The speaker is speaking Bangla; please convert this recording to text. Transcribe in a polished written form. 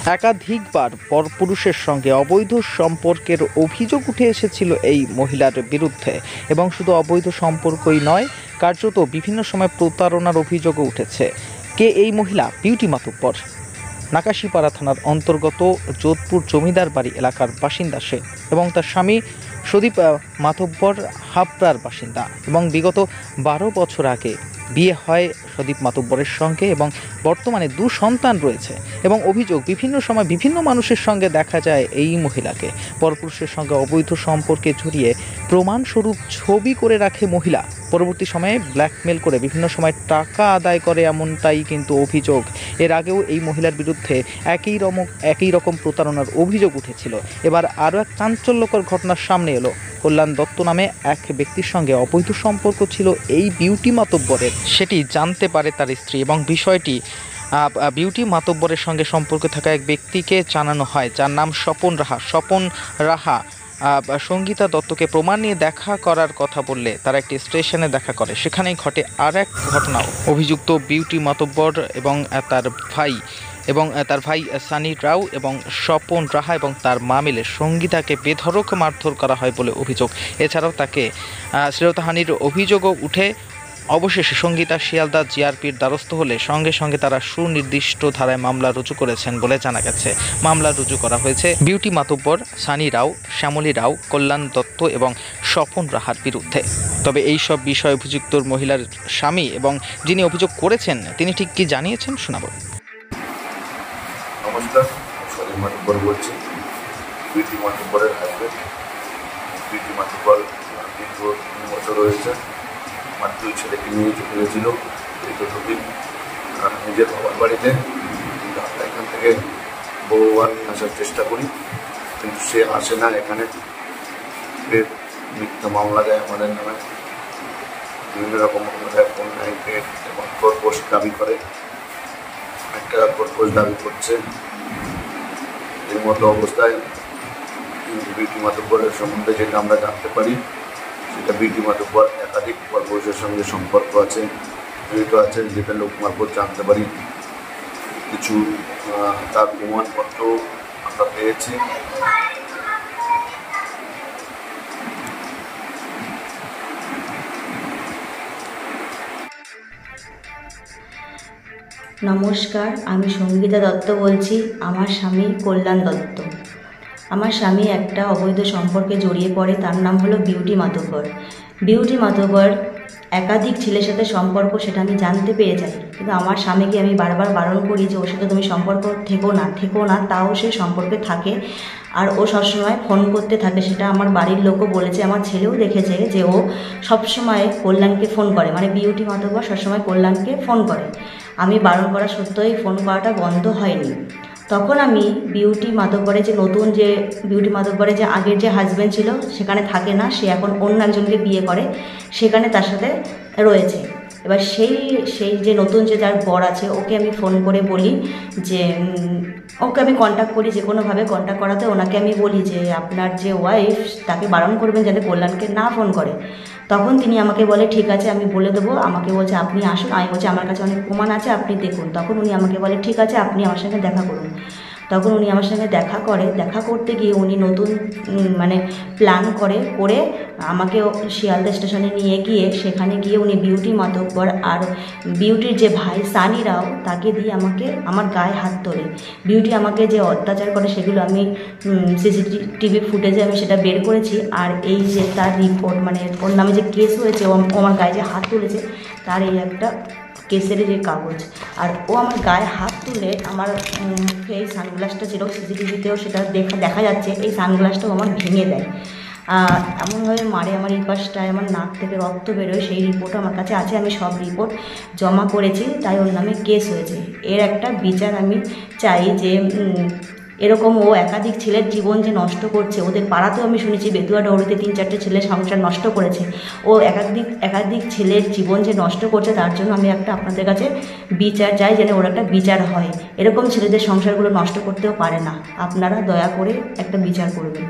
একাধিকবার পরপুরুষের সঙ্গে অবৈধ সম্পর্কের অভিযোগ উঠে এসেছিল এই মহিলার বিরুদ্ধে এবং শুধু অবৈধ সম্পর্কই নয়, কার্যত বিভিন্ন সময় প্রতারণার অভিযোগও উঠেছে। কে এই মহিলা? বিউটি মাতব্বর। নাকাশিপাড়া থানার অন্তর্গত যোধপুর জমিদার বাড়ি এলাকার বাসিন্দা সে এবং তার স্বামী সুদীপ মাতব্বর হাবড়ার বাসিন্দা এবং বিগত 12 বছর আগে বিয়ে হয় সুদীপ মাতব্বরের সঙ্গে এবং বর্তমানে 2 সন্তান রয়েছে এবং অভিযোগ বিভিন্ন সময় বিভিন্ন মানুষের সঙ্গে দেখা যায় এই মহিলাকে পরপুরুষের সঙ্গে অবৈধ সম্পর্কে জড়িয়ে প্রমাণস্বরূপ ছবি করে রাখে মহিলা। পরবর্তী সময়ে ব্ল্যাকমেল করে বিভিন্ন সময় টাকা আদায় করে, এমনটাই কিন্তু অভিযোগ। এর আগেও এই মহিলার বিরুদ্ধে একই রকম প্রতারণার অভিযোগ উঠেছিল। এবার আরও এক চাঞ্চল্যকর ঘটনার সামনে এলো। কল্যাণ দত্ত নামে এক ব্যক্তির সঙ্গে অবৈধ সম্পর্ক ছিল এই বিউটি মাতব্বরের, সেটি জানতে পারে তার স্ত্রী এবং বিষয়টি বিউটি মাতব্বরের সঙ্গে সম্পর্ক থাকা এক ব্যক্তিকে জানানো হয়, যার নাম স্বপন রাহা। স্বপন রাহা সঙ্গীতা দত্তকে প্রমাণ নিয়ে দেখা করার কথা বললে তারা একটি স্টেশনে দেখা করে। সেখানেই ঘটে আর এক ঘটনাও। অভিযুক্ত বিউটি মাতব্বর এবং তার ভাই সানি রাও এবং স্বপন রাহা এবং তার মা মিলে সঙ্গীতাকে বেধড়ক মারধর করা হয় বলে অভিযোগ। এছাড়াও তাকে শ্লীলতাহানির অভিযোগও উঠে। অবশেষে সঙ্গীতা শিয়ালদা জিআরপির দ্বারস্থ হলে সঙ্গে সঙ্গে তারা সুনির্দিষ্ট ধারায় মামলা রুজু করেছেন বলে জানা গেছে। মামলা রুজু করা হয়েছে বিউটি মাতব্বর, সানি রাও, শ্যামলী রাও, কল্যাণ দত্ত এবং স্বপন রাহার বিরুদ্ধে। তবে এই সব বিষয়ে অভিযুক্ত মহিলার স্বামী এবং যিনি অভিযোগ করেছেন তিনি ঠিক কি জানিয়েছেন শোনাব। নমস্কার, সলিম মাতব্বর বলছি, বিউটি মাতব্বরের হাজবেন্ড। বিউটি মাতব্বর দীর্ঘ 3 বছর রয়েছে। আমার 2 ছেলেকে নিয়ে চলে গেছিল দীর্ঘদিন নিজের বাবার বাড়িতে। আমরা এখান থেকে বহুবার আসার চেষ্টা করি, কিন্তু সে আসে না। এখানে মিথ্যা মামলা দেয় আমাদের নামে, বিভিন্ন রকম মামলা দেয়, ফোন নাইটে এবং প্রপোজ দাবি করে, একটা প্রপোজ দাবি করছে। এর মতো অবস্থায় বিউটি মাতব্বরের সম্বন্ধে যেটা আমরা জানতে পারি, সেটা বিউটি মাতব্বর একাধিক পরপুরুষের সঙ্গে সম্পর্ক আছে, জড়িত আছে, যেটা লোক মারফত জানতে পারি। কিছু তার প্রমাণপত্র আমরা পেয়েছি। নমস্কার, আমি সঙ্গীতা দত্ত বলছি। আমার স্বামী কল্যাণ দত্ত। আমার স্বামী একটা অবৈধ সম্পর্কে জড়িয়ে পড়ে, তার নাম হলো বিউটি মাতব্বর। বিউটি মাতব্বর একাধিক ছেলের সাথে সম্পর্ক, সেটা আমি জানতে পেরে যাই, কিন্তু আমার স্বামীকে আমি বারবার বারণ করি যে ওর সাথে তুমি সম্পর্ক থেকো না, তাও সে সম্পর্কে থাকে আর ও সবসময় ফোন করতে থাকে। সেটা আমার বাড়ির লোকও বলেছে, আমার ছেলেও দেখেছে যে ও সবসময় কল্যাণকে ফোন করে, মানে বিউটি মাতব্বর সবসময় কল্যাণকে ফোন করে। আমি বারণ করা সত্ত্বেও ফোন করাটা বন্ধ হয়নি। তখন আমি বিউটি মাতব্বরের যে আগের যে হাজব্যান্ড ছিল সেখানে থাকে না, সে এখন অন্য একজনকে বিয়ে করে, সেখানে তার সাথে রয়েছে। এবার সেই যে নতুন যে যার বর আছে, ওকে আমি ফোন করে বলি যে ওকে আমি কন্ট্যাক্ট করি, যে কোনোভাবে কন্ট্যাক্ট করাতে ওনাকে আমি বলি যে আপনার যে ওয়াইফ তাকে বারণ করবেন যাতে কল্যাণকে না ফোন করে। তখন তিনি আমাকে বলে ঠিক আছে আমি বলে দেবো। আমাকে বলছে আপনি আসুন, আমি বলছি আমার কাছে অনেক প্রমাণ আছে, আপনি দেখুন। তখন উনি আমাকে বলে ঠিক আছে আপনি আমার সঙ্গে দেখা করুন। তখন উনি আমার সঙ্গে দেখা করতে গিয়ে উনি নতুন প্ল্যান করে আমাকে শিয়ালদা স্টেশনে নিয়ে গিয়ে, সেখানে গিয়ে উনি বিউটি মাতব্বর আর বিউটির যে ভাই সানি রাও তাকে দিয়ে আমার গায়ে হাত তোলে। বিউটি আমাকে যে অত্যাচার করে সেগুলো আমি সিসিটিভি ফুটেজে আমি সেটা বের করেছি। আর এই যে তার রিপোর্ট, ওর নামে যে কেস হয়েছে, ও আমার গায়ে যে হাত তুলেছে তার এই একটা কেসের যে কাগজ। আর ও আমার গায়ে হাত তুলে আমার এই সানগ্লাসটা ছিল, সিসিটিভিতেও সেটা দেখা যাচ্ছে, এই সানগ্লাসটাও আমার ভেঙে দেয়। এমনভাবে মারে, আমার এই পাশটায় আমার নাক থেকে রক্ত বেরোয়। সেই রিপোর্টও আমার কাছে আছে, আমি সব রিপোর্ট জমা করেছি, তাই ওর নামে কেস হয়েছে। এর একটা বিচার আমি চাই যে এরকম ও একাধিক ছেলের জীবন যে নষ্ট করছে, ওদের পাড়াতেও আমি শুনেছি বেতুয়া ডৌরিতে 3-4টে ছেলের সংসার নষ্ট করেছে। ও একাধিক ছেলের জীবন যে নষ্ট করছে, তার জন্য আমি একটা আপনাদের কাছে বিচার চাই, যেন ওর একটা বিচার হয়। এরকম ছেলেদের সংসারগুলো নষ্ট করতেও পারে না, আপনারা দয়া করে একটা বিচার করবেন।